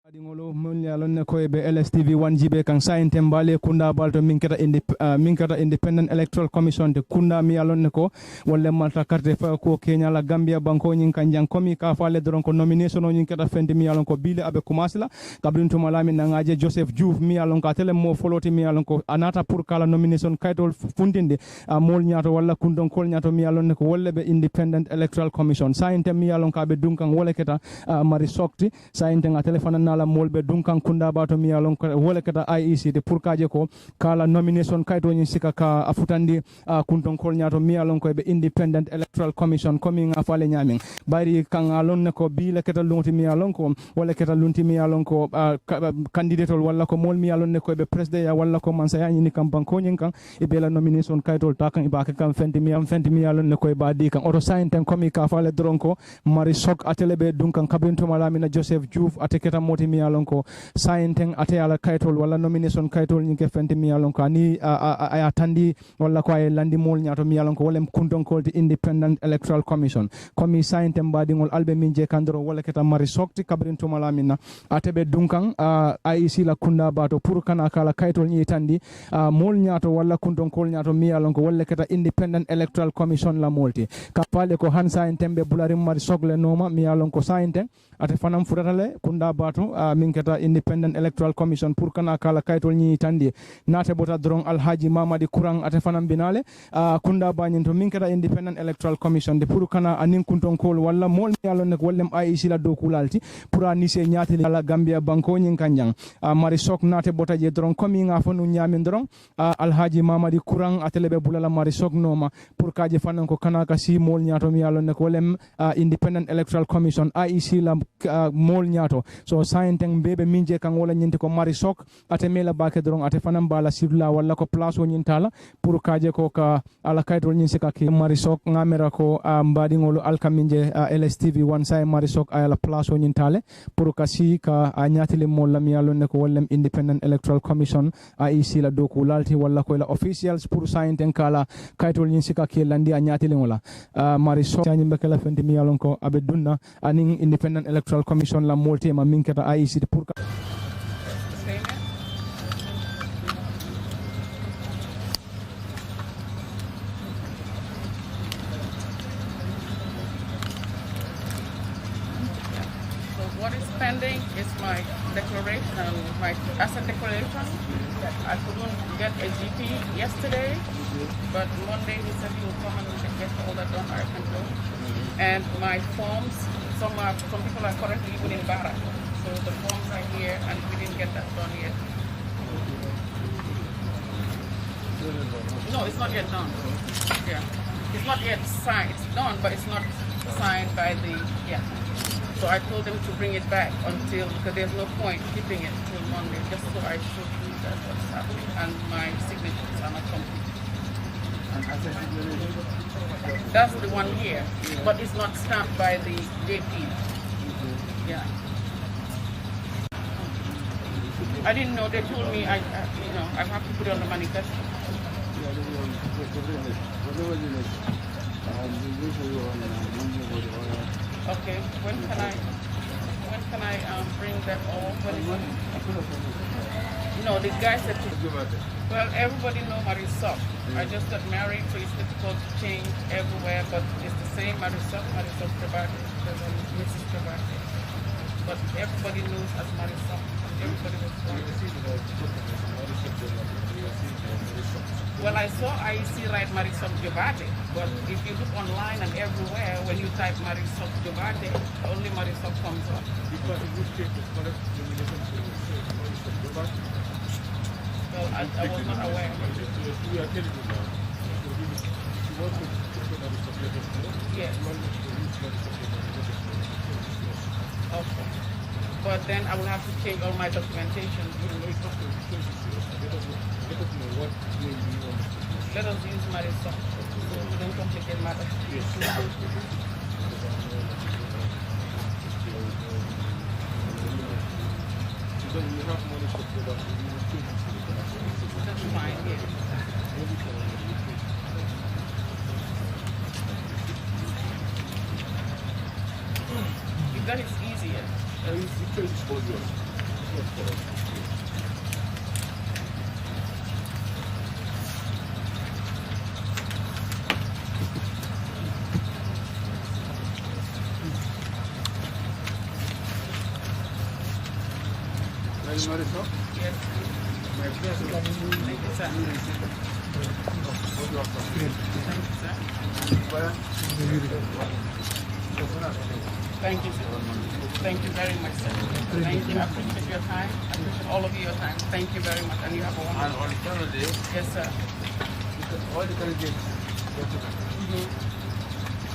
Adingolo munyalon ko be LSTV 1GB kan sainte mbale kunda balto minkata independent electoral commission de kunda mi alon ko wolle malta carte fa ko Kenya la Gambia banko nyin kan jang komi ka fale doron ko nomination nyin kata fendi mi alon ko bile abe kumasla kabrin to malami na ngaje Joseph Diouf mi alon ka tele mo foloti mi alon ko anata pour kala nomination kaytol fundinde mol nyaato walla kundon kol nyaato mi alon ko wolle be independent electoral commission sainte mi alon ka be dunkan wolle keta mari sokti sainte nga telefona la molbe dunkan kunda bato mi alon ko wole kata IEC de pour kaje ko kala nomination kayto nyi sika ka afutandi kunton kol nyaato mi alon ko be independent electoral commission coming afale nyamin bari kan alon ne ko bi le kata lunti mi alon ko wole kata lunti mi alon ko candidate walla ko mol mi alon ne ko be president ya walla ko man sayani ni kam banko nyin kan e be la nomination kayto ta kan ibaka kan fenti mi alon ne ko ba di kan auto sign tan komi ka fale dronko mari sok atele be dunkan kabinto malami na Joseph Diouf ateketa mi alon ko sainteng ate ala kaytol wala nomination kaytol nyike fenti mi alon ko ani aya tandi wala ko ay landi mol nyaato mi alon ko wolem kundon ko independent electoral commission komi saintem badingol albe min je kandoro wala keta mari sokti kabrin to malamina atebe dunkan IEC la kunda bato pour kana kala kaytol nyi tandi mol nyaato wala kundon kol nyaato mi alon ko wala keta independent electoral commission la molti ka pale ko han saintem be bulari mari sogle noma mi alon ko saintem ate fanam furatale kunda bato min keta independent electoral commission pour kana kala kaytol nyi tandi nate bota dron Alhagie Mamadi Kurang ate fanam binale kunda banyin to min keta independent electoral commission de pour kana anin kunton kol walla mol mi alon nek wallem IEC la do kulalti pour anise nyati la Gambia banko nyin kanjang mari sok nate bota je dron komi nga fonu nyamin dron Alhagie Mamadi Kurang ate lebe bulala mari sok noma pour kaje fanan ko kana ka si mol nyato mi alon nek wallem independent electoral commission IEC la mol nyato so sainteng bebe minje kan wala nyinti ko mari sok ate mela bake dron ate fanam bala sirla wala ko place o nyintala pour kaje ko ka ala kaytol nyin sika ki mari sok ngamera ko mbadi ngolo alkaminje LSTV 1 say mari sok ala place o nyintale pour ka si ka anyatile mol lam yalo ne ko wallem independent electoral commission IEC la doku lalti wala ko la officials pour sainteng kala kaytol nyin sika ki landi anyatile ngola mari sok tanyi mbekala fendi mi yalon ko abe dunna aning independent electoral commission la molti ma minketa IEC pour what is pending is my declaration, my asset declaration. I couldn't get a GP yesterday, but Monday he said he will come and get all that done. I can do. And my forms, some people are currently living in Barra, so the forms are here, and we didn't get that done yet. No, it's not yet done. Yeah, it's not yet signed. It's done, but it's not signed by the So I told them to bring it back because there's no point keeping it till Monday, just so I should do that what's happening. And my signatures are not complete. That's the one here, but it's not stamped by the JP. Yeah. I didn't know. They told me I have to put it on the manifesto. Okay, when can I bring that all? No, the guy said well, everybody knows Marisol. I just got married, so it's difficult to change everywhere, but it's the same Marisol Trebate, Mrs. Trebate. But everybody knows as Marisol. Everybody was well, I saw IEC write Marisol Trebate, but if you look online and everywhere, when you type Marisol Trebate, only Marisol comes up. Because in this case, it's correct Marisol Trebate. Well, I was not aware. We are telling you now. Yes. Okay. But then I will have to change all my documentation. Let us use Marisol. So we don't complicate matters. Yes. Because we have money for that. That's fine, yes. If that is easier. It's all yours. Yes. Thank you, sir. Thank you, sir. Thank you very much, sir. Thank you. I appreciate your time. I appreciate all of your time. Thank you very much. And you have a wonderful day. And on Saturday, yes, sir. All the candidates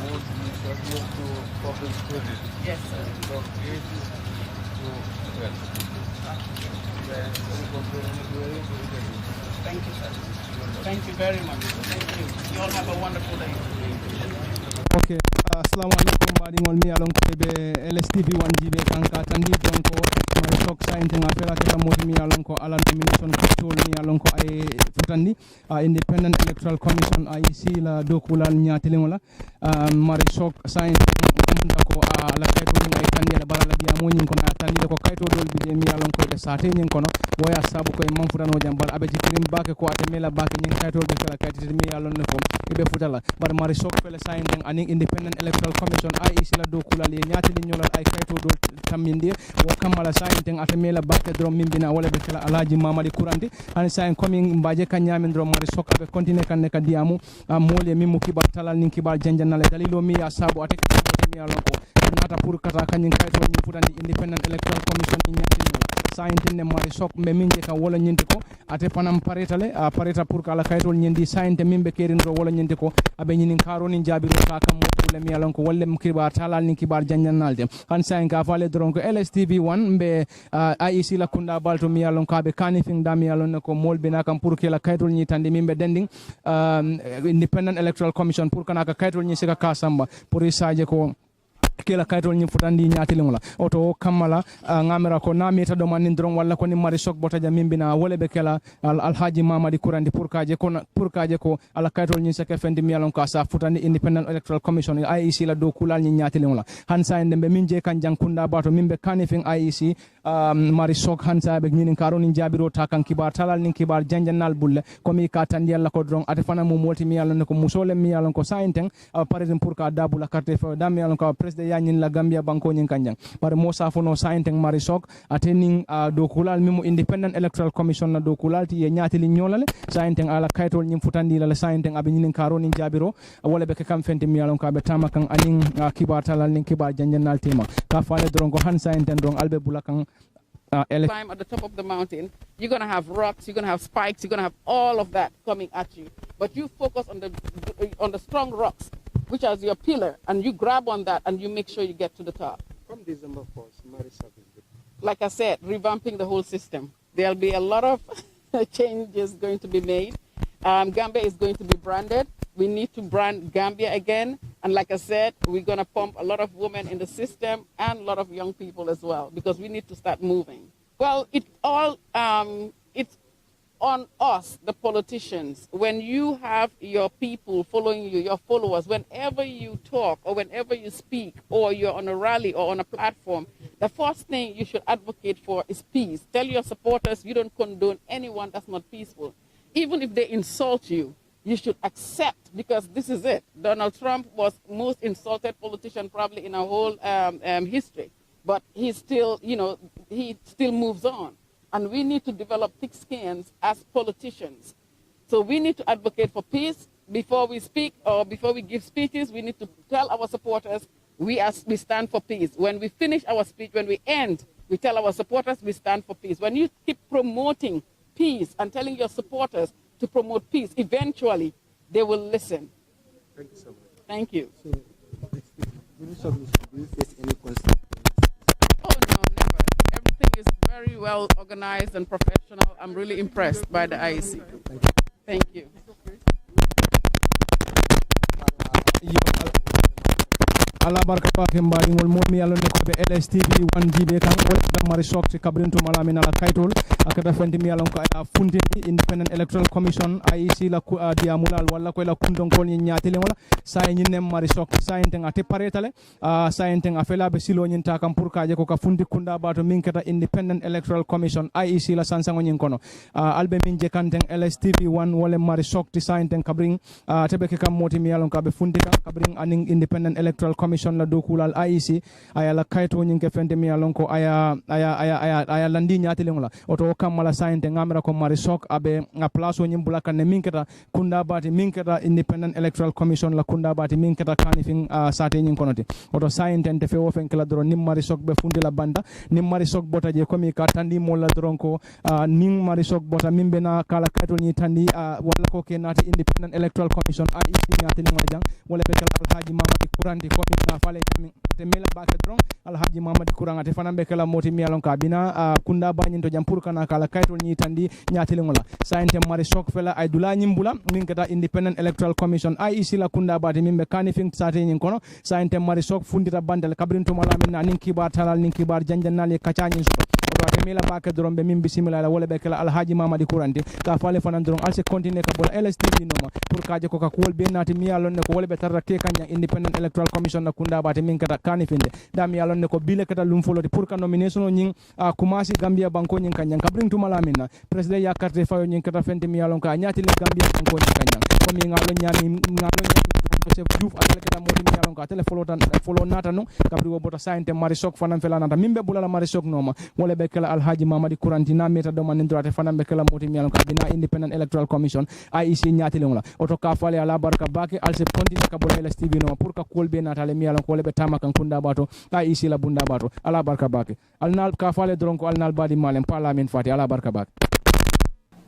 would move to public service. Yes, sir. From 8 to 12. Thank you, sir. Thank you very much. Thank you. You all have a wonderful day. Okay, assalamu alaikum baɗigol mi alon ko ɓe LSTV 1GB kanka tandi donc my sok sainte nga fela keta moti mi alon ko ala nomination kutol mi alon ko ay futandi Independent Electoral Commission IEC la dokulal ñatilingola mari sok sainte amanda ko ala kayto ni ay tandi la barala dia mo ñin ko na tandi ko kayto dol bi mi alon ko ɓe sate ñin kono boya sabu ko man futano jam bal abe jikrim bake ko ate mela bake ñin kayto be kala kayto mi alon ne ko ɓe futala bar mari sok fele sainte ani Independent Electoral Commission IEC la dokulal ye ñatili ñolal ay kayto dol tamminde wo kamala sainte ate mela bake drom mimbina wala be kala Alhagie Mamadi Kurang hani sain coming mbaje kanyamen drom mari sok abe continue kan ne ka diamu mole mi mu kibar talal nin kibar janjanale dalilo mi ya sabu ate mi alon ko nata pour kata kanyin kayto ni futandi Independent Electoral Commission ni ñatili sainte ne mari sok me minje ka wala ñinti ko ate panam paretale pareta pour kala kaytol ñindi sainte mimbe kerindro wala ñinti ko abe ñinin karo ni jabiro ka kam mo mi alon ko wolle kibar talal ni kibar janjannalde han sain ka fale dron ko LSTV 1 be IEC la kunda balto mi alon ka be kanifing da mi alon ko molbe na kam pour kala kaytol ñi tande mimbe dending Independent Electoral Commission pour kana ka kaytol ñi sika kasamba pour isaje ko kela kaytol ñi futandi ñaatilingola oto kamala ngamera ko na meta do manin dron walla ko ni mari sok botaja mimbina wole be kela Alhagie Mamadi Kurang pour kaje ko ala kaytol ñi saka fendi mi alon ko sa futandi Independent Electoral Commission IEC la do kulal ñi ñaatilingola hansa en dembe minje kan jankunda bato mimbe kanifing IEC mari sok hansa be ñinin karo ni jabiro ta kan kibar talal ni kibar janjannal bulle komi ka tandi yalla ko dron ate fana mu molti mi alon ko musole mi alon ko sainteng par exemple pour ka dabula carte fo dam mi alon ko president yañin la Gambia banko ñin kanjang bare mo safono sainteng mari sok atening do kulal mimu Independent Electoral Commission na do kulal ti ye ñaatili ñolale sainteng ala kaytol ñim futandi la sainteng abi ñin karo ni jabiro wala be kam fenti mi alon ka be tama kan aning kibar talal ni kibar janjannal tema ka faale dron ko han sainteng dron albe bulakan climb at the top of the mountain, you're going to have rocks, you're going to have spikes, you're going to have all of that coming at you. But you focus on the strong rocks, which is your pillar, and you grab on that and you make sure you get to the top. From December 1st, like I said, revamping the whole system. There'll be a lot of changes going to be made. Gambia is going to be branded. We need to brand Gambia again. And like I said, we're going to pump a lot of women in the system and a lot of young people as well, because we need to start moving. Well, it's on us, the politicians. When you have your people following you, your followers, whenever you talk or whenever you speak or you're on a rally or on a platform, the first thing you should advocate for is peace. Tell your supporters you don't condone anyone that's not peaceful. Even if they insult you, you should accept, because this is it. Donald Trump was most insulted politician probably in our whole history, but he still moves on. And we need to develop thick skins as politicians. So we need to advocate for peace. Before we speak or before we give speeches, we need to tell our supporters we stand for peace. When we finish our speech, when we end, we tell our supporters we stand for peace. When you keep promoting peace and telling your supporters to promote peace, eventually they will listen. Thank you so much. Thank you. So, do you face any concerns? Oh, no, never. Everything is very well organized and professional. I'm really impressed by the IEC. Thank you. ala barka pake mbaɗigol momi yalonde ko ɓe LSTV 1GB kan wonɓe mari sokti kabrintu malamin ala kaytol akata fenti mi alon ko aya funtini Independent Electoral Commission IEC la diamulal walla ko la kundon ko ni nyatele wala sa nyine mari sok sa enten ate paretale sa enten afela be silo nyinta kam pour kaje ko ka fundi kunda bato min kata Independent Electoral Commission IEC la sansango nyin kono albe min je kanten LSTV1 wala mari sok ti sa enten kabring tebe ke kam moti mi alon ka be fundi kam kabring aning Independent Electoral Commission la dokulal IEC aya la kayto nyin ke fente mi alon ko aya landi nyatele wala oto kam mala sa enten ngamra ko mari sok abe nga place o nyimbula kan min kata kunda bati min kata Independent Electoral Commission la kunda bati min kata kanifing sate nyin konoti oto sa enten te fe wo fen kala dro nim mari sok be fundi la banda nim mari sok bota je komi ka tandi mo la dron ko nim mari sok bota min be na kala kayto ni tandi wala ko ke nati Independent Electoral Commission IEC nyati ni wala jang wala be kala Alhagie Mamadi Kurang di komi na fale te mela baka dron Alhagie Mamadi Kurang ate fana be kala moti mi alon ka bina kunda banyin to jam pour kana kala kayto ni tandi nyati ngola sa ente mari sok fela ay dula nyimbula min kata Independent Electoral Commission IEC la kunda bati min be kanifing sate nyin kono sa ente mari sok fundita bandal kabrin to mala min na nin kibar talal nin kibar janjannal e kacanyin so oto mila baka dron be min bisimila la wala be kala Alhagie Mamadi Kurang ka fale fana dron alse continue ka bol LSTV noma pour kaje ko ka kol be nati mi alon ne ko wala be tarra ke kanya Independent Electoral Commission na kunda bati min kata kanifinde da mi alon ne ko bile kata lum foloti pour ka nomination nyin kumasi Gambia banko nyin kanya kabrin to mala min na president ya carte fayo nyin kata fente mi alon ka nyati le Gambia banko nyin kanya ko mi ngalo nyami Joseph Diouf atele kata modi mi alon ka atele follow nata no kabri wo bota sainte mari sok fanam fela nata mimbe bulala mari sok noma wala be kala Alhagie Mamadi Kurang na meta do man ndorate fanam be kala modi mi alon ka bina Independent Electoral Commission IEC nyati le ngola oto ka fale ala barka bake alse continue ka bola LSTV no pour ka kolbe nata le mi alon ko wala be tama kan kunda bato IEC la bunda bato ala barka bake alnal ka fale dron ko alnal badi malem parliament fati ala barka bake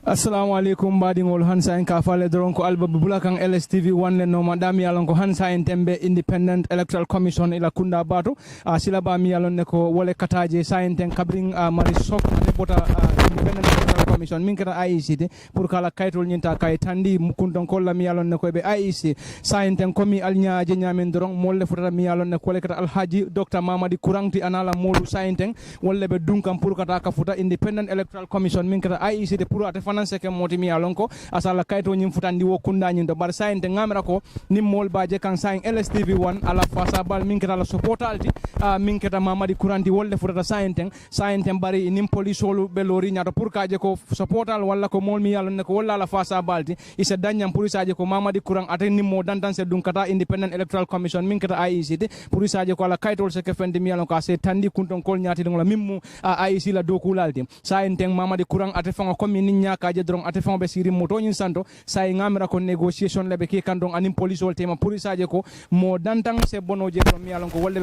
assalamu alaikum badingol hansa en ka fale doron ko alba bulakan LSTV 1 le no madami yalon ko hansa en tembe Independent Electoral Commission ila kunda bato sila ba mi yalon ne ko wole kataje sa en ten kabring mari sok de bota Independent Electoral Commission min kata IEC pour kala kaytol nyinta kay tandi mukundon ko la mi yalon ne ko be IEC sa en ten komi alnya je nyamen doron molle futata mi yalon ne ko le kata Alhagie Dr Mamadi Kurang ti anala molu sa en ten wolle be dunkam pour kata ka futa Independent Electoral Commission min kata IEC de pour ate finance ke moti mi alonko asala kayto nyim futandi wo kunda nyin do bar sain de ngamra ko nim mol baje kan sain LSTV 1 ala fasa bal min keta la supportalti min keta Mamadi Kurang di wolle futata sain ten bari nim police wolu be lori nyato pour kaje ko supportal walla ko mol mi yalon ne ko walla la fasa balti isa danyam police aje ko Mamadi Kurang ate nim mo dandan se dun kata Independent Electoral Commission min keta IEC police aje ko ala kaytol se ke fendi mi yalon ko se tandi kunton kol nyati ngla mimmu IEC la dokulalti sain ten Mamadi Kurang ate fanga komi nin nyaka je dron ate fanga be siri moto nyin santo sai ngamira ko negotiation lebe ke kandon anim police wol tema police aje ko mo dantan se bono je dron mi yalon ko wolle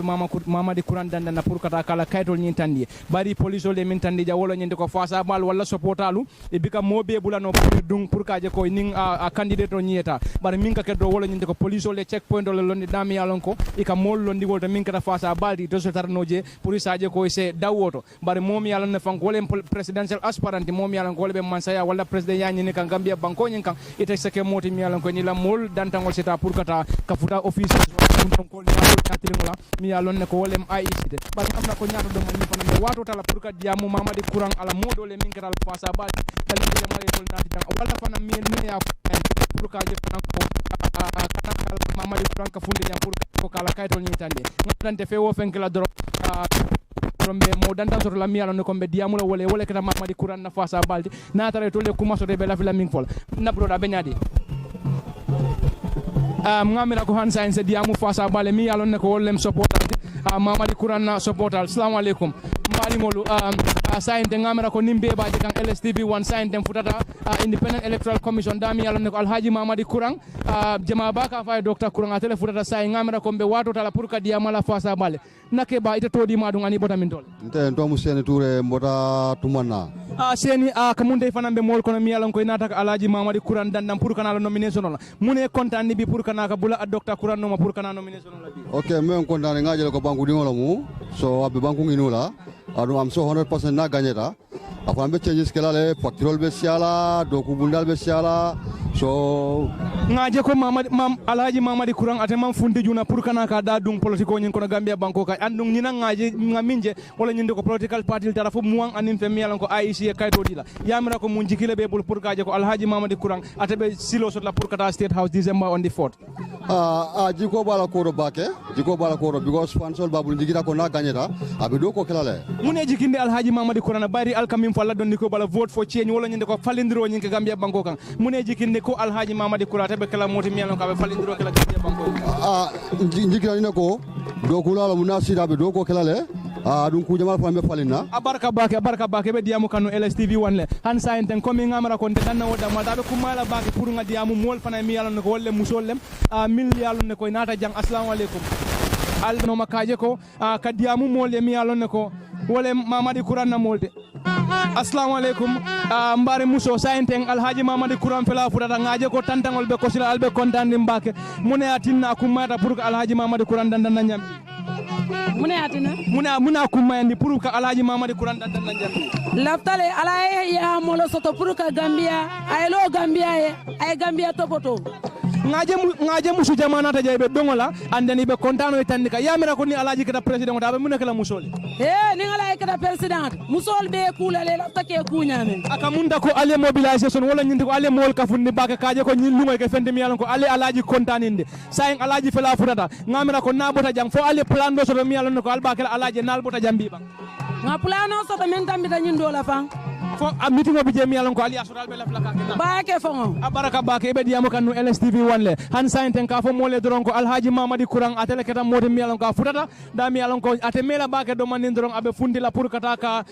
Mamadi Kurang dandan na pour kata kala kaytol nyin tandi bari police wol min tandi ja wolo nyinde ko fasa bal walla supportalu e bika mo be bulano pour dung pour kaje ko ning a candidate o nyeta bari min ka keddo wolo nyinde ko police wol checkpoint wol londi dami yalon ko e ka mol londi wol min kata fasa baldi to so tarnoje police aje ko se dawoto bari mom yalon ne fanko wol presidential aspirant mom yalon ko be mansaya walla president yani ne kan Gambia banko nyin kan ite seke moti mi yalon ko ni la mol dantangol seta pour kata ka futa office dum ko ni la mi yalon ne ko wolem IEC de bari amna ko nyaato do man ni fana be wato tala pour ka diamu Mamadi Kurang ala modo le min kata al fasa bal dal ni male tol nati tan walla fana mi ya pour ka je fana ko Mamadi Kurang ka funde jam pour ko kala kaytol ni tande ngante fe wo fenkela dro rombe mo dantan soto la miyalo ne kombe diamula wole kata Mamadi Kurang na fasa baldi na tare to le kuma soto be la fila min fol na broda be nyadi ngamira ko hansa en se diamu fasa bale mi yalon ne ko wollem supportal Mamadi Kurang na supportal assalamu alaikum mbali ngolu sainte ngamira ko nimbe baje kan LSTV 1 sainte futata Independent Electoral Commission dami yalon ne ko Alhagie Mamadi Kurang jama baka fa Dr Kurang atele futata say ngamira ko be wato tala pour ka diamala fasa bale nake ba ita todi ma dum ani bota min tol nte to musene toure mbota tumanna seni kamunde fanambe mol kono mi yalon ko inata ka Alhagie Mamadi Kurang dandam pour kana la nomination la mune content ni bi pour kana ka bula Dr Kurang no ma pour kana nomination la bi okay men content ngajele ko banku dingolo mu so abbe banku nginula adu am so 100% na gagneta afambe changes kelale factural be siala doku bundal be siala So ngaje ko Alhaji Mamadi Kurang ate man funti juna pour kana ka da dung politiko nyin kono Gambia banko kay andung nyina ngaje ngaminje wala nyinde ko political party tara fu muang anin fe miyalan ko IEC e kayto dila yamira ko mun jikile be bul pour kaje ko Alhaji Mamadi Kurang ate be silo sot la pour kata State House December on the 4th jiko bala koro because fansol babul jigita ko na ganyeta abi do ko kelale mune jikinde Alhaji Mamadi Kurang bari alkamim falla don ko bala vote for change wala nyinde ko falindiro nyin ke Gambia banko kan mune jikinde ko Alhaji Mamadi Kurang ate be kala moti miyalan ko be falindiro kala Gambia banko jikira ni ko do kula mun nasira be do ko kelale dum ku jamal fambe falina abarka bake be diamu kanu LSTV wanle han sainten komi ngamara kon tan na woda ma dabe kumala bake pour nga diamu mol fana mi yalla ko wolle musollem mil yalla ne ko nata jang assalamu alaikum al no makaje ko ka diamu mol mi yalla ne ko wole Mamadi Kurang na molde assalamu alaikum mbare muso sainten Alhaji Mamadi Kurang fela furata ngaje ko tantangol be ko sila albe kontande mbake mune atinna kumata pour Alhaji Mamadi Kurang dandan na nyambi muna kumayandi pour que Alhaji Mamadi Kurang dandan na nyambi laftale ala ya molo soto pour que Gambia ay lo Gambia ay Gambia topoto ngaje musu jamana ta jaybe dongola andani be kontano e tandika yamira ko ni Alhaji kata president ta be munakala musole ni ngala kata president musol be kulale laftake kunyame aka munda ko ale mobilisation wala nyindi ko ale mol kafunni baka kaje ko nyin lungoy ke fende mi yalon ko ale Alhaji kontaninde sayin Alhaji fela furata ngamira ko nabota jang fo ale plan do so mi yalon ko albakela Alhaji nalbota jambi ba nga plano so to men tambita nyin do la fan fo meeting obi je mi yalon ko ali asural be la flaka kena baake fongo abaraka bake be diamo kanu LSTV wanle han sainten ka fo mole doron ko Alhaji Mamadi Kurang atele keta mode mi yalon ko futata da mi yalon ko ate mela bake do manin doron abe fundila pour kata ka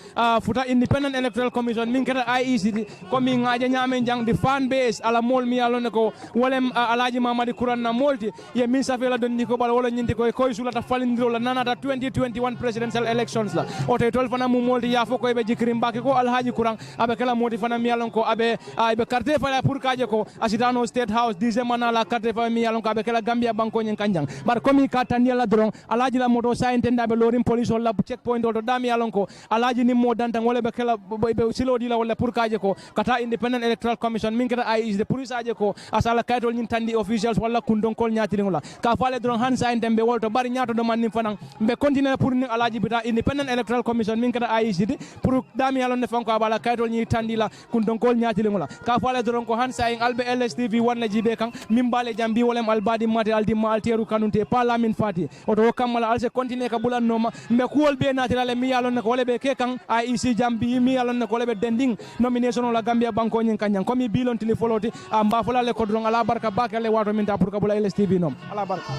futa Independent Electoral Commission min keta IEC ko mi ngaje nyame jang di fan base ala mol mi yalon ko wolem Alhaji Mamadi Kurang na molti ye min safela don ni ko bal wala nyindi ko sulata falindiro la nanata 2021 presidential elections la o te tol fana mu molti ya fo ko be jikrim bake ko Alhaji Kurang abe kala moti fana mi yalon ko abe carte fala pour kaje ko asitano State House December na la carte fala mi yalon ko abe kala Gambia banko nyen kanjang bar komi ka taniela dron Alhaji la moto saintenda be lorim police wala checkpoint do dami yalon ko Alhaji ni mo dantang wala be kala be silodi la wala pour kaje ko kata Independent Electoral Commission min kata IEC de police aje ko asala kaytol nyin tandi officials wala kundon kol nyatiri ngola ka fale dron han saintem be wolto bari nyato do man ni fanan be continuer pour ni Alhaji bita Independent Electoral Commission min kata IEC de pour dami yalon ne fanko abala kaytol nyi tandila kundonkol nyaati lengola ka fale doron ko han saying albe LSTV wanla jibe kan mimbale jambi wolem albadi mate aldi malteru kanunte parliament fati oto kamala alse continue ka bulan noma mbe kuwol be natirale mi yalon ko wala be ke kan IEC jambi mi yalon ko wala be dending nomination la Gambia banko nyin kanyan komi bilon tili foloti amba folale ko doron ala barka bakale wato min ta pour ka bula LSTV nom ala barka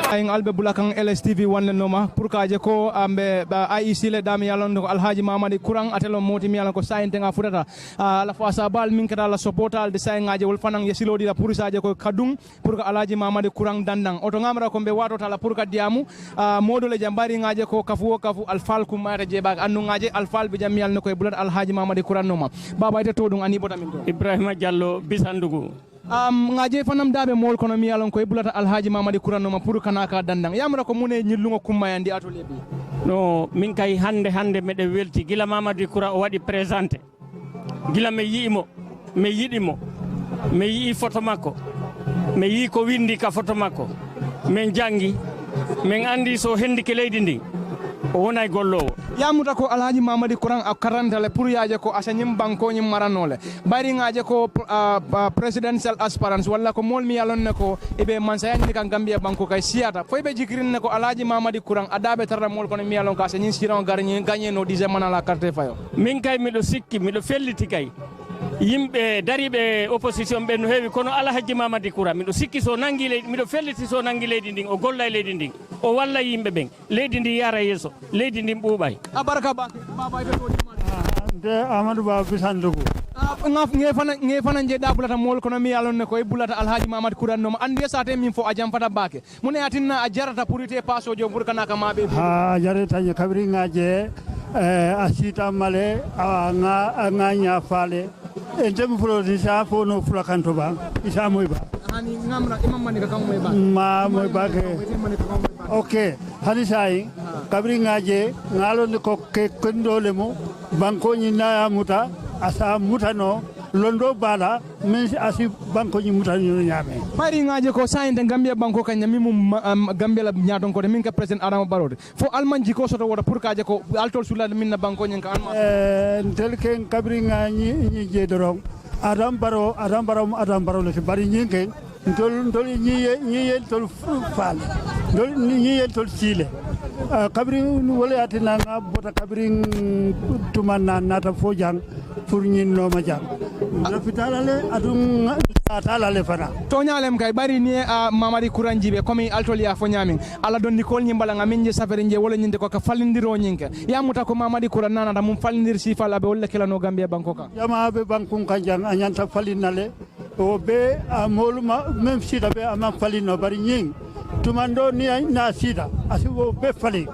aying albe bulakang LSTV wanle noma pour kaje ko ambe IEC le dami yalon ko Alhaji Mamadi Kurang atelo moti mi yalon ko sainte nga futata la fois bal min kata la supportal de say ngaje wol fanang yesilodi la pour saje ko kadung pour ko Alhaji Mamadi Kurang dandang oto ngamra ko be wato tala pour ka diamu modo le jambari ngaje ko kafu alfal ku mata je bak andu ngaje alfal be jam yalno ko bulat Alhaji Mamadi Kurang noma baba ite todung ani botamin to Ibrahima Diallo bisandugu ngaje fanam dabe mol kono mi yalon ko bulata Alhaji Mamadi Kurang noma pour kanaka dandang yamra ko mune nyillungo kummayandi atole bi no min kay hande mede welti gila Mamadi Kurang o wadi présenté gila me yiimo me yidimo me yi photo makko me yi ko windi ka photo makko men jangi men andi so hendike leydi ndi o wonay gollowo yamuta ko Alhaji Mamadi Kurang a karantale pour yaaje ko asanyim banko nyim maranole bari ngaaje ko presidential aspirants walla ko mol mi yalon ne ko ibe mansayani kan Gambia banko kay siata fo be jikrin ne ko Alhaji Mamadi Kurang adabe tarra mol ko mi yalon ka asanyim siran gagné no dize manala carte fayo min kay mido sikki mido felliti kay yimbe daribe opposition be no heewi kono Alhaji Mamadi Kurang mido sikki so nangi leydi mido felliti so nangi leydi ndin o golla leydi ndin o walla yimbe ben leydi ndi yara yeso leydi ndin buubay abaraka ba baba ite to nte Amadou Ba bisandugu ngaf nge fana je da bulata mol kono mi yalon ne koy bulata Alhaji Mamadi Kurang no andi sate min fo ajam fata bake mune atinna a jarata purite paso jo burkana ka mabe ha jarata nya kabri ngaje asita male nga nya fale entem fulo ni sa fo no fulo kanto ba isa moy ba hani ngamra imam mani ka moy ba ma moy ba ke okay hani sai kabri ngaje ngalo ni ko ke kendole mo banko ni na muta asa mutano londo bala men asi banko ni mutano nyame mari ngaje ko sayinde Gambia banko kan nyami mum Gambia la nyaadon ko de min ka president Adama Barrow fo almanji ko soto wada pour kaje ko altol sulade min na banko nyen ka alma tel ken kabri ngani ni je dorong Adam Barrow le bari nyinke ndol ñi tol fal ndol ñi tol chile kabri wala atina nga bota kabri tumanna nata fo jang pour ñin no ma jang l'hôpital ale adum atala le fana to nyalem kay bari ni Mamadi Kurang jibe comme altol ya fo nyamin ala don nikol ñi mbala nga min je safere nje wala ñinde ko ka falindiro ñinka ya muta ko Mamadi Kurang nana da mum falindir si fala be wala kelano Gambia banko ka jama be bankun kan jang anyanta falinale o be amoluma même si da be ama falino bari ñing tumando ni na sida asibo be fali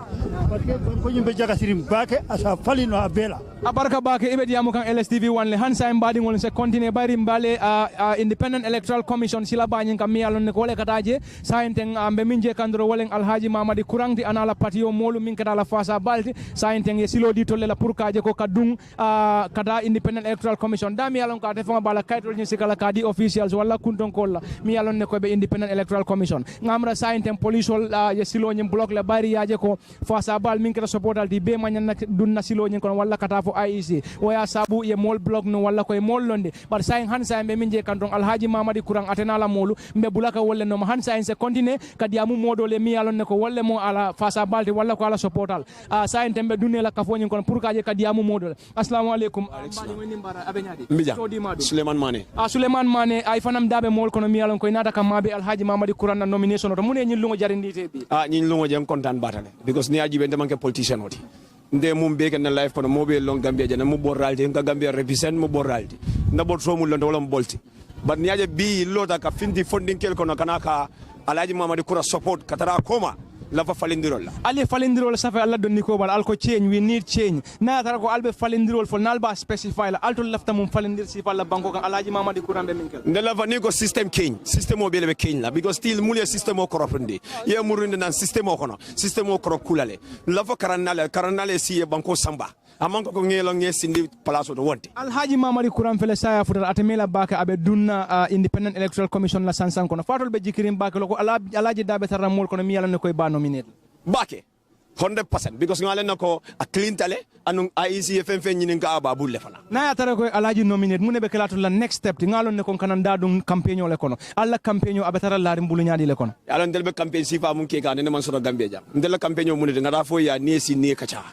parce que banko ñimbe jaga sirim bake asa falino abela abarka bake ibe diamu kan LSTV 1 le han say mbadi ngol se continue bari mbale Independent Electoral Commission sila banyin kam miyalon ne ko le kataje sayenten ambe minje kandro wolen Alhaji Mamadi Kurang di anala patio molu min kada la fasa balti sayenten ye silo di tolle la pour kaje ko kadung kada Independent Electoral Commission da miyalon ka defanga bala kaytol ni sikala kadi officials wala kunton kolla miyalon ne ko be Independent Electoral Commission ngamra sayenten police ye silo nyim block le bari yaje ko fasa bal min kada supportal di be manyan dun na silo nyin kon wala kata fo IEC waya sabu ye mol blog no walla koye mol londe bar sayin han sa be min je kanton Alhaji Mamadi Kurang atena la molu mbe bulaka wolle no han sa se continue kadi amu modole mi yalon ne ko wolle mo ala fasa balti walla ko ala supportal sayin tembe dunne la kafonyin kon pour kaje kadi amu modole assalamu alaikum mbija Suleiman Mane Suleiman Mane ay fanam dabe mol kono mi yalon koy nata kam mabe Alhaji Mamadi Kurang na nomination to mune nyin lungo jarindite bi nyin lungo jam content batale because ni ajibe ndemanke politician oti nde mum be kan life kono mobe long Gambia jana mu borralti nga Gambia represent mu borralti nda bot so mu londo wala bolti but ni aje bi lota ka findi funding kel kono kanaka Alhaji Mamadi Kurang support katara koma la fa falindirol ali falindirol safa alla donni ko bal alko change we need change na tara ko albe falindirol fo nalba specify la alto lafta mum falindir si falla banko kan Alhaji Mamadi Kurang be minkel ndela fa ni ko system change system o bele be change la because still mulia system o corruptende ye murinde nan system o kono system o korop kulale la fa karanale si e banko samba amanko ko ngelo ngesindi place do wonte Alhaji Mamadi Kurang fele saya futal atemela baka abe dunna Independent Electoral Commission la sansan kono fatol be jikirim baka loko Alhaji dabe taramol kono mi yalla ne koy bano bake 100% because ngalen nako a clean tale anu IEC FMF nyinin ka ababu le fana na ya tare ko Alhaji nominate mune be kala to la next step ti ngalon ne kon kananda dum campaign le kono alla campaign o abetara la mbulu nyaadi le kono alon del be campaign sifa mun ke ka ne man so Gambia jam del campaign o mune ngada fo ya nesi ne kacha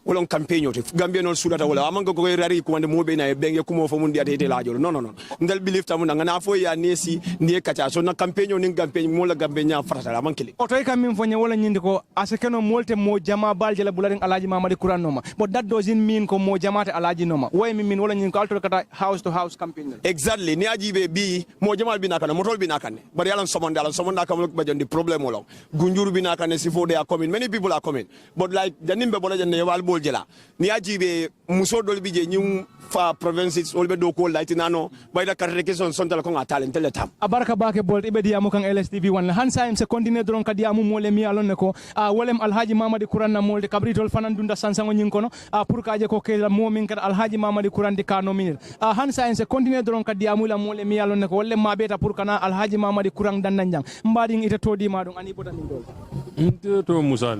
wolon campaign o te Gambia non sulata wala amanga ko rari ko wande mobe na benge kumo fo mun diate la jolo non ndel believe tamu ngana fo ya nesi ne kacha so na campaign o ni campaign mo la Gambia nya fatata amankeli o toy kam min fo nya wala nyindi ko asekeno molte mo jama balje la buladen Alhaji Mamadi Kurang noma but that doesn't mean ko mo jamate Alhaji noma way min wala nyindi ko alto kata house to house campaign exactly ni ajibe bi mo jamal bi nakane motol bi nakane bari yalan somonda kam ba jondi problem wala gunjuru bi nakane si fo they are coming many people are coming but like janimbe bola janne wal jela ni ajibe muso dol bije nyum fa provinces olbe do ko layti nano bayda carte question sontal ko ngata len teletam abaraka bake bol ibe diamu kan LSTV 1 han sa se continue dron ka diamu mole mi alon ne ko wolem Alhaji Mamadi Kurang na molde kabritol fanan dunda sansango nyin kono pour kaje ko ke mo min kan Alhaji Mamadi Kurang di ka nominir han sa se continue dron ka diamu la mole mi alon ne ko wolle mabeta pour kana Alhaji Mamadi Kurang dan nanjang mbadi ita todi ma don ani botan dol to Musa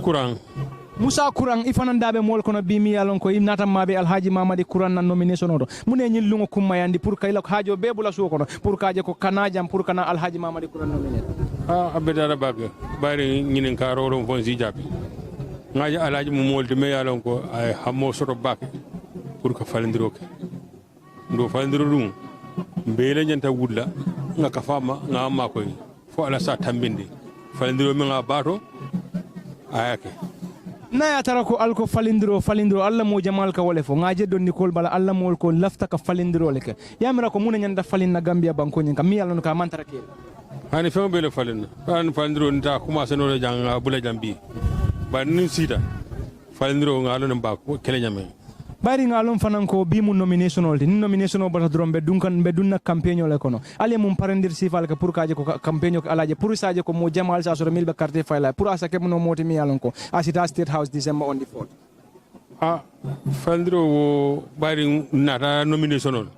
Kurang Musa Kurang ifanandabe mol kono bimi yalon ko imnata mabe Alhaji Mamadi Kurang na nomination odo mune nyin lungo kummayandi pour kayla hajo be bula su kono pour kaje ko kanajam pour kana Alhaji Mamadi Kurang nominate abedara baga bari nyinin ka roro fon si jabi ngaji Alhaji mu molde me yalon ko ay hammo soto bak pour ka falindiro ke ndo falindiro dum beele nyanta wudla nga ka fama nga ma koy fo ala sa tambinde falindiro me nga bato ayake na ya tara ko alko falindiro alla mo jamal ka wole fo ngaje don Nicole bala alla mo ko lafta ka falindiro leke yamira ko mun nyanda falin na Gambia banko nyin ka mi yalla no ka mantara ke hani fe be le falin falindiro nta commencé no jang bula jambi ba nin sita falindiro ngalo ne ba ko kele nyame bari ngalon fanan ko bi mu nomination olti ni nomination o bata drombe dunkan be dunna campaign le kono ali mum parendir sifal ka pour kaje ko campaign ko alaje pour saje ko mo jamal sa so milbe carte fayla pour asake mo moti mi yalon ko asita state house December on the 4th falindiro wo bari nata nomination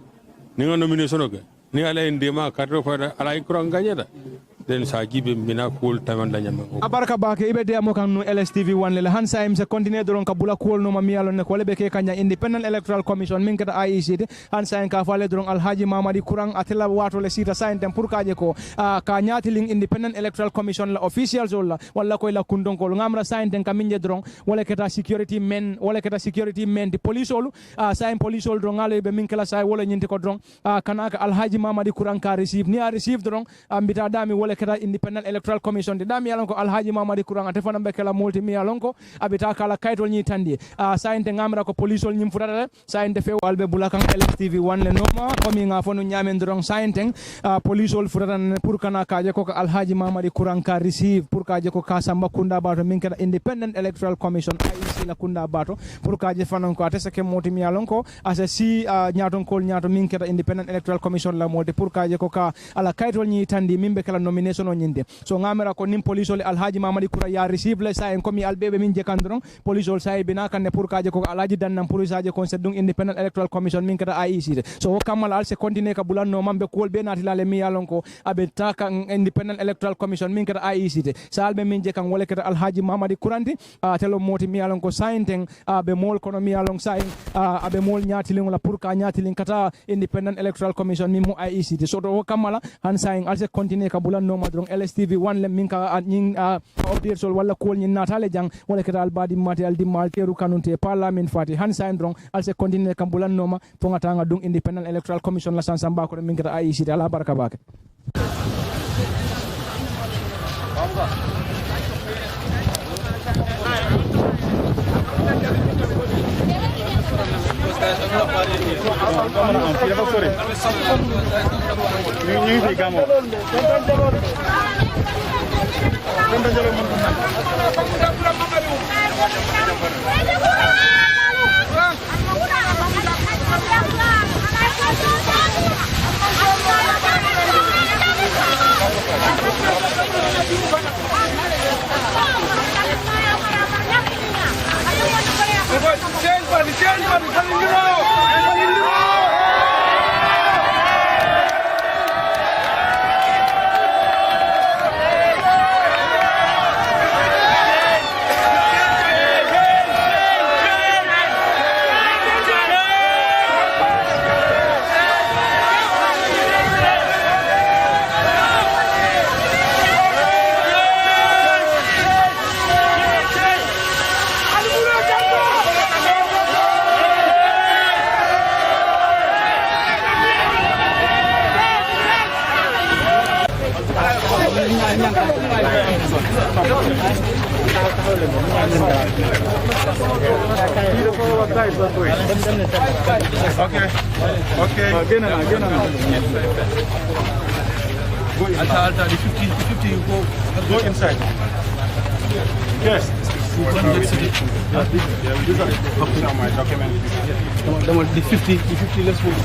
ni nomination ko ni ala ndema carte fayla ala Kurang ganyata den sa jibe mina kul taman la nyama abaraka bake ibe de mo kan no LSTV 1 le han sa im se continue doron ka bula kol no ma mi yalon ne ko lebe ke kanya Independent Electoral Commission min kata IEC han sa en ka fale doron Alhagie Mamadi Kurang atela wato le sita sa en pour kaje ko ka nyati ling Independent Electoral Commission la official zolla wala ko la kundon ko ngamra sa en ka minje doron wala kata security men di police olu sa en police ol doron ngale be min kala sa wala nyinti ko doron kana ka Alhagie Mamadi Kurang ka receive ni a receive doron mbita dami wala keta Independent Electoral Commission de dami yalon ko Alhagie Mamadi Kurang ate fana be kala multi mi yalon ko abita kala kaytol ni tandi sa ente ngamra ko police ol nyim futata sa ente fe walbe bulakan LSTV 1 le noma ko mi nga fonu nyamen dorong sa ente police ol futata pour kana kaje ko Alhagie Mamadi Kurang ka receive pour kaje ko Kasamba Kunda bato min keta Independent Electoral Commission IEC la Kunda bato pour kaje fanan ko ate sake multi mi yalon ko asa si nyaaton kol nyaato min keta Independent Electoral Commission la multi pour kaje ko ka ala kaytol ni tandi min be kala nomination o nyinde so ngamera ko nim police ol Alhagie Mamadi Kurang ya receive le sa en komi albebe min je kandron police ol sa bina kan pour kaje ko alaji dannan pour saje ko sedung Independent Electoral Commission min kata IEC so kamal al se continue ka bulan no mambe ko be nati lale mi yalon ko abe taka Independent Electoral Commission min kata IEC sa albe min je kan wala kata Alhagie Mamadi Kurang telo moti mi yalon ko sainteng be mol kono mi yalon sa abe mol nyati ling la pour ka nyati ling kata Independent Electoral Commission min mo IEC so do kamala han saing al se continue ka bulan no madron LSTV 1 le min ka nyin update sol wala ko nyin natale jang wala kata albadi material di malteru kanunte parliament fati han sain drong al se continue kam bulan noma to ngata nga dung Independent Electoral Commission la sansamba ko min kata IEC ala baraka bake Alta, the 50, you go inside. Yes. These are my documents. The 50, let's move.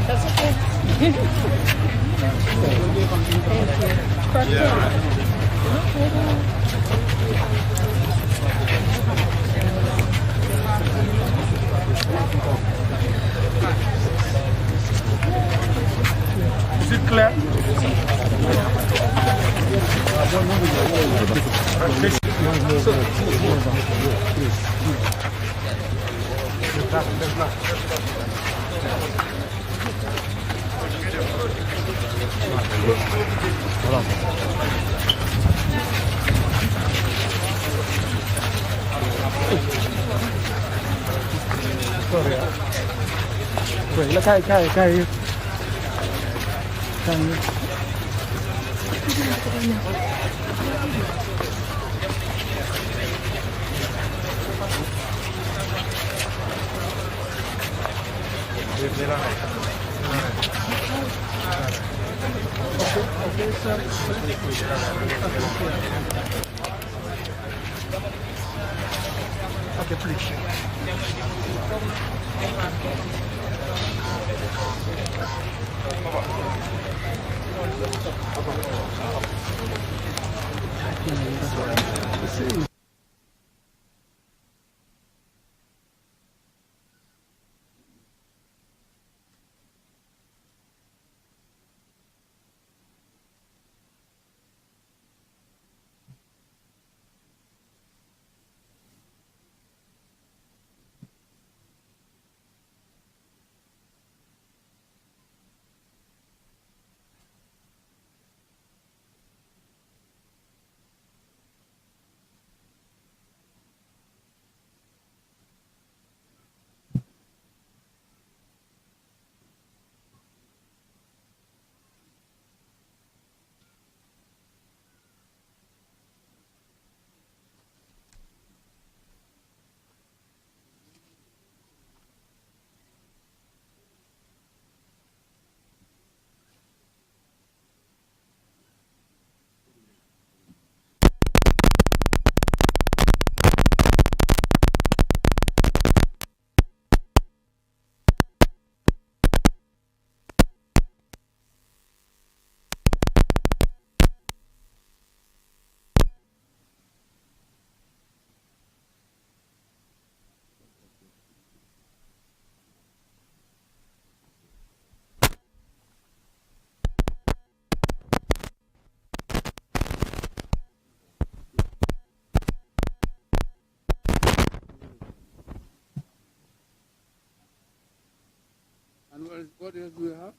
That's okay. Is it clear? Okay, please. And what else do we have?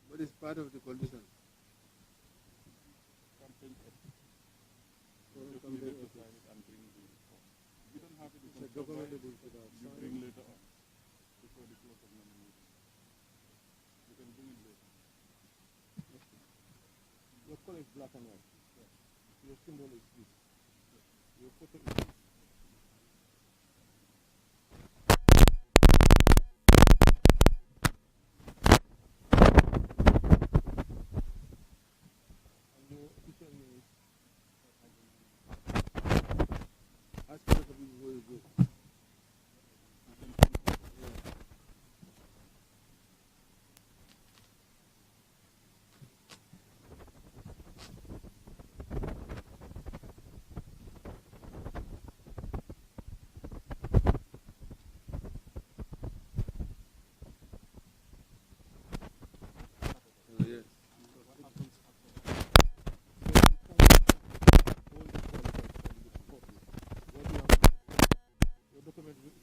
What is part of the condition? You don't have it. It's a document that you bring later on before the close of nomination. You can bring it later. Your color is black and white. Your symbol is this. Your photo is this. And your official name is ask for the people where you go.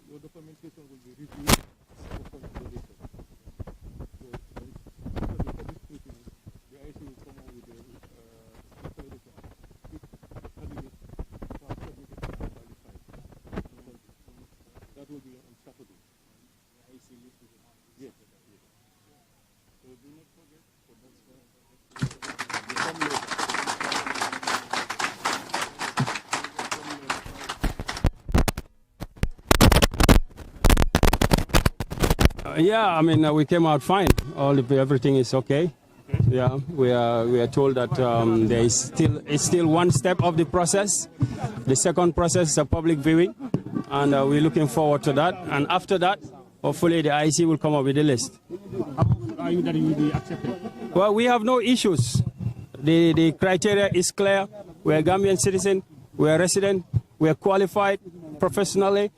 Your documentation will be reviewed for consideration. So, after the scrutiny, the IC will come out with a declaration if the candidate was submitted and qualified. That will be on Saturday. The IC list is on. Yes. So do not forget. So that's why come later. Yeah, I mean, we came out fine. Everything is okay. Yeah, we are told that there is still one step of the process. The second process is a public viewing, and we're looking forward to that. And after that, hopefully the IC will come up with a list. Are you that you will be accepted? Well, we have no issues. The criteria is clear. We're a Gambian citizen. We're a resident. We're qualified professionally,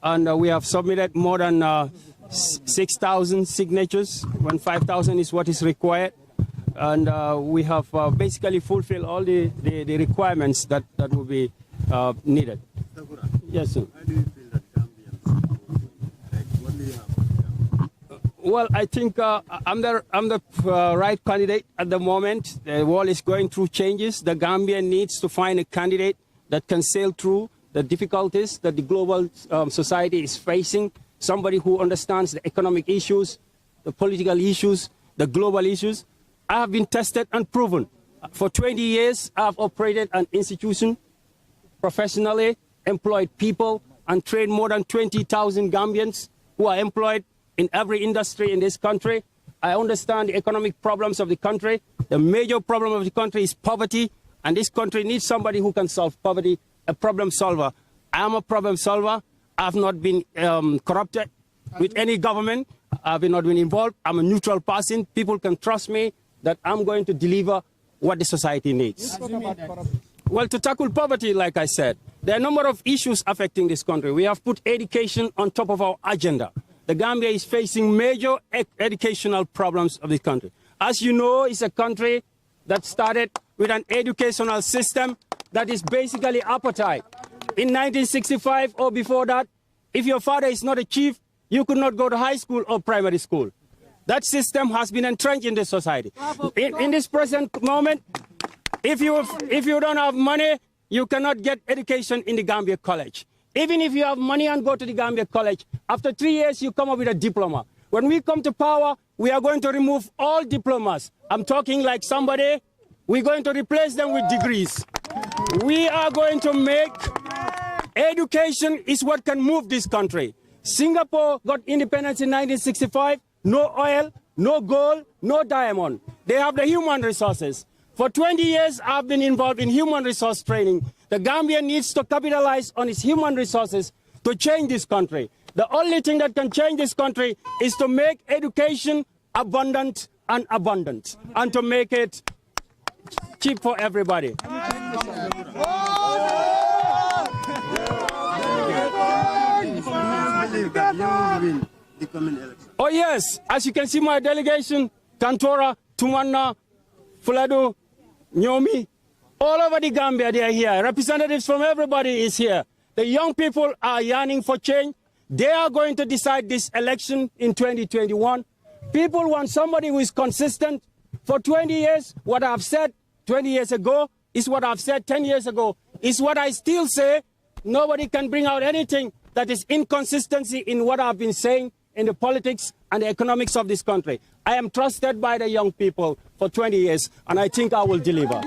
and we have submitted more than 6,000 signatures, when 5,000 is what is required. And we have basically fulfilled all the requirements that will be needed. Yes, sir. How do you feel that Gambians, like, what do you have? Well, I think I'm the right candidate at the moment. The world is going through changes. The Gambia needs to find a candidate that can sail through the difficulties that the global society is facing, somebody who understands the economic issues, the political issues, the global issues. I have been tested and proven. For 20 years, I have operated an institution professionally, employed people, and trained more than 20,000 Gambians who are employed in every industry in this country. I understand the economic problems of the country. The major problem of the country is poverty, and this country needs somebody who can solve poverty, a problem solver. I am a problem solver. I have not been corrupted with any government. I have not been involved. I'm a neutral person. People can trust me that I'm going to deliver what the society needs. Well, to tackle poverty, like I said, there are a number of issues affecting this country. We have put education on top of our agenda. The Gambia is facing major educational problems of this country. As you know, it's a country that started with an educational system that is basically apartheid. In 1965 or before that, if your father is not a chief, you could not go to high school or primary school. That system has been entrenched in the society. In this present moment, if you don't have money, you cannot get education in the Gambia college. Even if you have money and go to the Gambia college, after 3 years, you come up with a diploma. When we come to power, we are going to remove all diplomas. I'm talking like somebody, we're going to replace them with degrees. We are going to make education is what can move this country. Singapore got independence in 1965, no oil, no gold, no diamond. They have the human resources. For 20 years, I've been involved in human resource training. The Gambia needs to capitalize on its human resources to change this country. The only thing that can change this country is to make education abundant, and to make it cheap for everybody. Oh yes, as you can see my delegation, Kantora, Tumanna, Fuladu, Nyomi, all over the Gambia they are here. Representatives from everybody is here. The young people are yearning for change. They are going to decide this election in 2021. People want somebody who is consistent. For 20 years, what I've said 20 years ago is what I've said 10 years ago, is what I still say. Nobody can bring out anything that is inconsistency in what I've been saying in the politics and the economics of this country. I am trusted by the young people for 20 years, and I think I will deliver.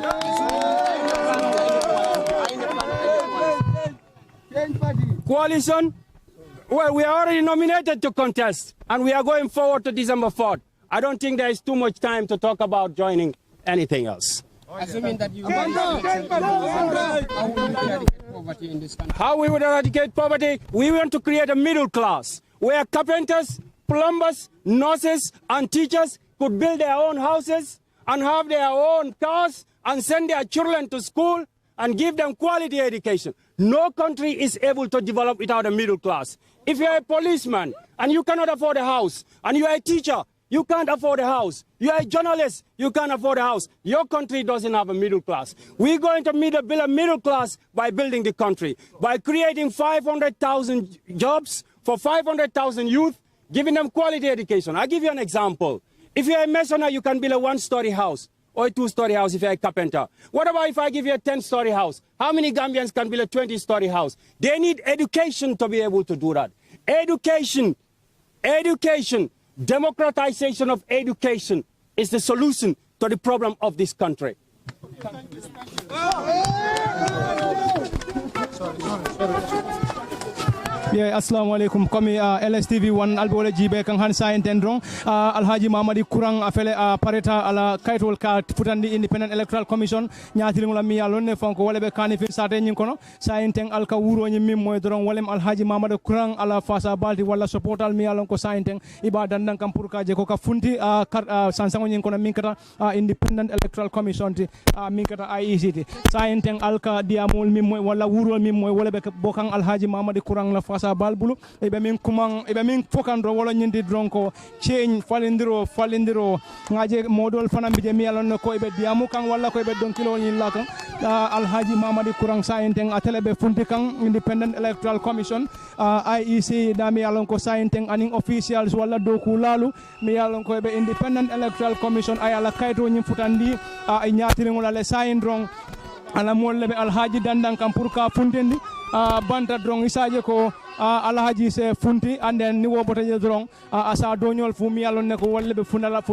Coalition, well, we are already nominated to contest, and we are going forward to December 4th. I don't think there is too much time to talk about joining anything else. Assuming that you how will you eradicate poverty in this country? How we would eradicate poverty? We want to create a middle class where carpenters, plumbers, nurses, and teachers could build their own houses and have their own cars and send their children to school and give them quality education. No country is able to develop without a middle class. If you're a policeman and you cannot afford a house, and you're a teacher, you can't afford a house. You're a journalist, you can't afford a house. Your country doesn't have a middle class. We're going to build a middle class by building the country, by creating 500,000 jobs for 500,000 youth, giving them quality education. I'll give you an example. If you're a masoner, you can build a one-story house or a two-story house if you're a carpenter. What about if I give you a 10-story house? How many Gambians can build a 20-story house? They need education to be able to do that. Education, democratization of education is the solution to the problem of this country. Yeah, assalamu alaikum. Komi LSTV 1 albole jibe kan han sa entendron Alhagie Mamadi Kurang afele pareta ala kaitol ka futandi Independent Electoral Commission nyaati ngula mi alonne fonko wala be kanifin sate nyin kono sa enten alka wuro nyi mim moy doron walem Alhagie Mamadi Kurang ala fasa balti wala supportal mi alon ko sa enten iba dandan kam pour ka je ko ka funti sansango nyin kono min kata Independent Electoral Commission ti min kata IEC ti sa enten alka diamol mim moy wala wuro mim moy wala be bokan Alhagie Mamadi Kurang la fasa balbulu e be min kumang e be min fokandro wala nyindi dronko change falindiro ngaje modol fanam bije mi yalon ko e be diamu kan wala ko e be don kilo ni la kan Alhagie Mamadi Kurang sainteng atele be funti kan Independent Electoral Commission IEC da mi yalon ko sainteng aning officials wala doku lalu mi yalon ko e be Independent Electoral Commission ay ala kayto nyim futandi ay nyaatiri ngula le saindrong ala molle be Alhagie dandan kam pour ka funtendi banta drong isaje ko Alhagie se funti anden ni wobota je drong asa doñol fu mi yalon ne ko wolle be futala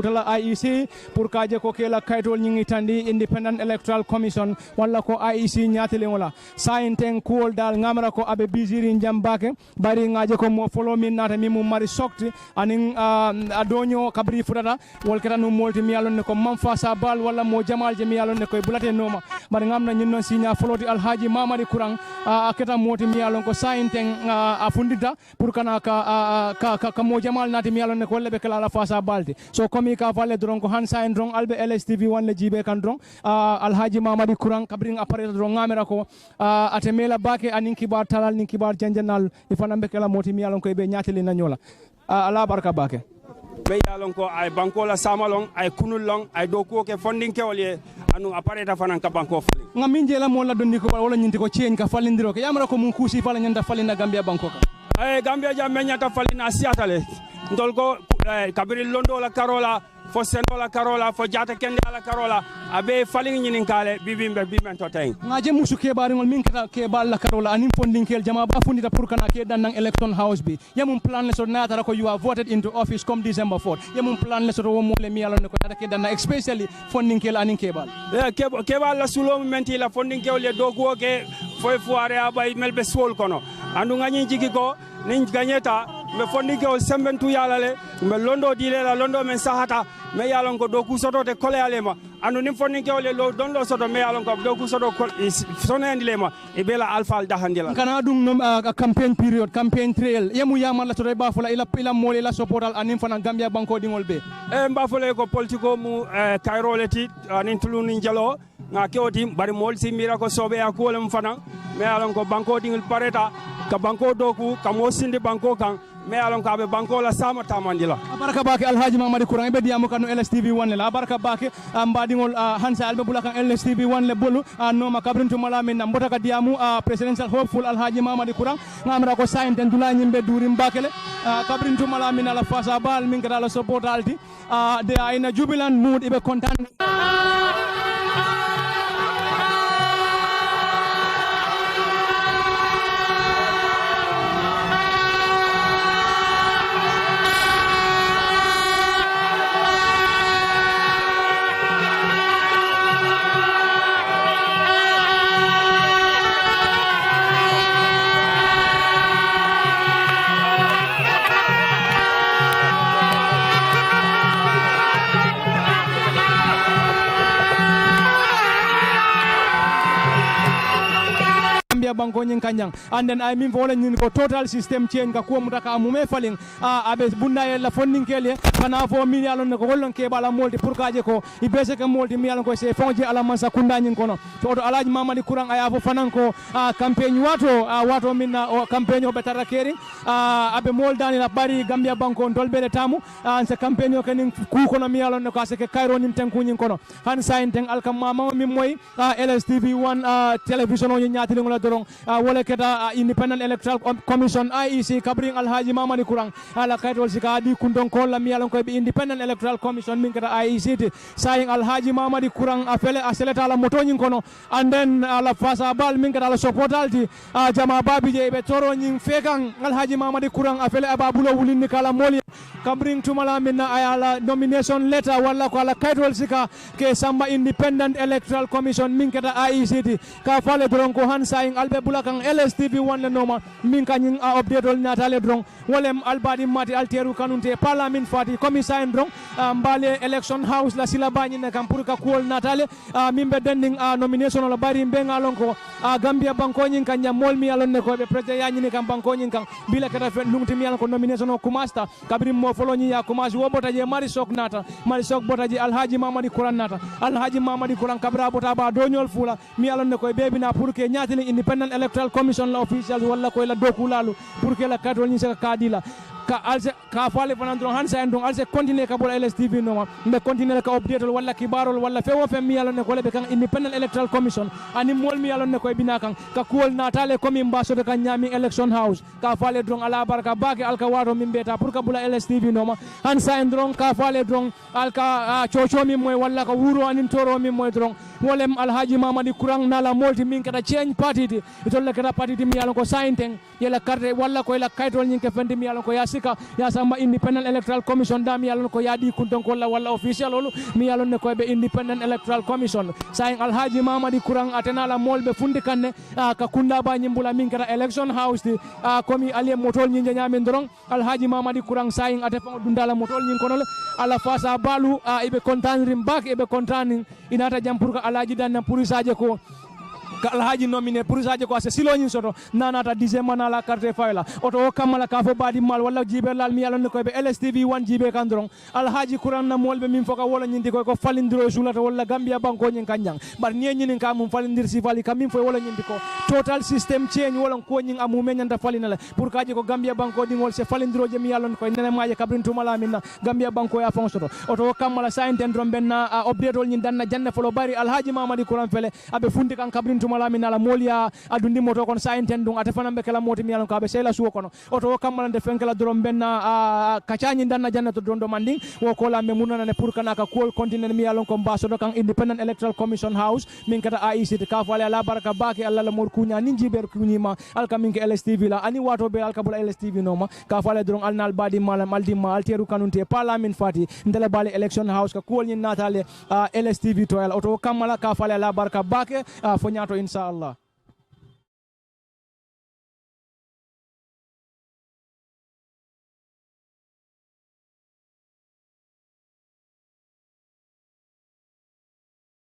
IEC pour kaje ko kela kaytol nyingi tandi Independent Electoral Commission walla ko IEC nyatele wala sainten kuol dal ngamra ko abe biziri jambake bari ngaje ko mo follow min nata mi mum mari sokti anin adoño kabri futata wol ketanu molti mi yalon ne ko mam fa sa bal walla mo jamal je mi yalon ne ko bulate noma bari ngamna nyin non signa foloti Alhagie Mamadi Kurang aketa moti mi yalon ko sainten afundita pour kana ka mo jamal nati mi yalon ne ko lebe kala la fasa balde so komi ka falle dron ko han sain dron albe LSTV wan le jibe kan dron Alhagie Mamadi Kurang kabring apare dron ngamera ko atemela bake anin kibar talal nin kibar janjanal ifana be kala moti mi yalon ko be nyateli na nyola ala barka bake be yalon ko ay banko la samalong ay kunul long ay do ko ke funding ke wole anu apare ta fanan ka banko fali ngaminje la mo la donni ko wala nyinti ko cien ka falindiro ke yamara ko mun kusi fala nyanda falina Gambia banko ka ay Gambia ja menyata falina siatale ndol ko kabiri londo la karola fo sendo la karola fo jata kende la karola abe falin nyinin kale bibimbe bimento tay ngaje musu ke bari ngol min kata ke bal la karola anim funding kel jama ba fundita pour kana ke dan nang election house bi yamum plan le so nata ko you are voted into office come December 4 yamum plan le so wo mo le mi yalon ko tata ke dan especially funding kel anin ke bal ke bal la sulo menti la funding kel le dogo ke foy foare abay melbe sol kono andu ngani jigi ko nin ganyeta me fondi ke o sembentu yalale me londo dile la londo men sahata me yalon ko doku soto te kole alema anu nim fondi ke o le lo don lo soto me yalon ko doku soto sono endilema e bela alfal dahandila kana dum campaign period campaign trail yemu yamal la soto ba fula ila mole la supportal anim fana Gambia banko dingol be e mbafole ko politiko mu kairoleti anin tuluni jalo nga kewti bari mol si mira ko sobe akole mu fana me yalon ko banko dingol pareta ka banko doku ka mo sindi banko kan me alon ka be banko la sama tamandila baraka bake Alhagie Mamadi Kurang be diamo kanu LSTV 1 la baraka bake ambadingol hansa albe bulaka LSTV 1 le bolu no makabrintu mala min mbota ka diamu presidential hopeful Alhagie Mamadi Kurang ngamra ko sainten dula nyimbe durim bakele kabrintu mala min ala fasa bal min kala support alti de ayna jubilant mood ibe content banko nyin kanjang and then I mean vola nyin ko total system change ka ko mutaka mume falling abe bunda la funding kele kana fo min yalon ko hollon ke bala molti pour kaje ko ibese ke molti mi yalon ko se fonje ala mansa kunda nyin kono to Alhagie Mamadi Kurang aya fo fanan ko campaign wato min campaign o betara keri abe moldani la bari Gambia banko dolbele tamu se campaign o kanin ku kono mi yalon ko se ke kairo nim tan ku nyin kono han sain ten alkam mama mi moy LSTV 1 television o nyaati ngola dorong wala keta Independent Electoral Commission IEC kabring Alhagie Mamadi Kurang ala kaitol sika di kundong ko la mi yalon ko be Independent Electoral Commission min keta IEC saying Alhagie Mamadi Kurang afele aseleta la moto nyin kono and then ala fasa bal min keta la supportalti jama babi je be toro nyin fekan Alhagie Mamadi Kurang afele ababulo wulini kala moli kabring tumala min ayala nomination letter wala ko ala kaitol sika ke samba Independent Electoral Commission min keta IEC ka fale dron ko han saying albe bulakan LSTV 1 le noma min kanyin update ol natale dron wolem albadi mati alteru kanunte parliament fati commissaire dron mbale election house la sila bani na kampurka kuol natale mimbe dending nomination la bari mbenga lonko Gambia banko nyin kanya mol mi alon ne ko be president ya nyini kam banko nyin kan bila kata fe lungti mi alon ko nomination o kumasta kabri mo folo nyi ya kumas wo bota je mari sok nata mari sok bota je Alhagie Mamadi Kurang nata Alhagie Mamadi Kurang kabra bota ba donyol fula mi alon ne ko bebi na pour que nyaati Independent independent electoral commission la officials wala ko la dokulalu pour que la katol ni se kadila ka alse ka fale fanan don hansa en don alse continue ka bola LSTV no mbe continue ka update wala kibarol wala fewo fe mi yalon ne ko lebe kan independent electoral commission ani mol mi yalon ne ko bina kan ka kuol natale ko min baso de kan nyami election house ka fale don ala baraka bake alka waro min beta pour ka bola LSTV no hansa en don ka fale don alka chocho mi moy wala ka wuro anin toro mi moy don wolem Alhagie Mamadi Kurang nala molti min kata change party ti itolle kata party ti mi yalon ko sainteng yela carte wala ko yela kaytol nyin ke fendi mi yalon ko yasika ya samba independent electoral commission da mi yalon ko yadi kunton ko wala official lolu mi yalon ne ko be independent electoral commission saying Alhagie Mamadi Kurang atenala molbe fundi kanne ka kunda ba nyimbula min kata election house ti komi aliye motol nyin nyame ndorong Alhagie Mamadi Kurang saying atefa dundala motol nyin kono ala fasa balu ibe kontanrim bak ibe kontanin inata jam pour Alhagie dan polisaje ko ka Alhagie nominé polisaje ko ase siloñin soto nanata dixième na la carte fayla oto kamala ka fo badi mal wala jibe lal mi yalon ko be LSTV 1 jibe kandron Alhagie Kurang na molbe min foka wala nyindi ko falindiro sulata wala Gambia banko nyin kanjang bar nyen ka mum falindir si fali kam min fo wala nyindi ko total system change wala ko nyin amu menyanta falinala pour kaje ko Gambia banko dingol se falindiro je mi yalon ko nene maje kabrin tumala minna Gambia banko ya fon soto oto kamala sa intendron benna update ol nyin danna janna folo bari Alhagie Mamadi Kurang fele abe fundi kan kabrin tumala minna la molia adundi moto kon sa intendon ate fanambe kala moti mi yalon ko abe sela suwo kono oto kamala de fenkala drom benna kacani danna janna to dondo manding wo ko la me munana ne pour kana ka ko continue mi yalon ko mbaso do kan independent electoral commission house min kata AIC te ka fale ala baraka baki alla la mor kunya ninji ber kunyima alka min ke LSTV la ani wato be alka bula LSTV no ma ka fale dron alnal badi malam aldima alteru kanunte parliament fati ndele bale election house ka ko nyin natale LSTV to el oto kamala ka fale ala baraka baki fo nyato inshallah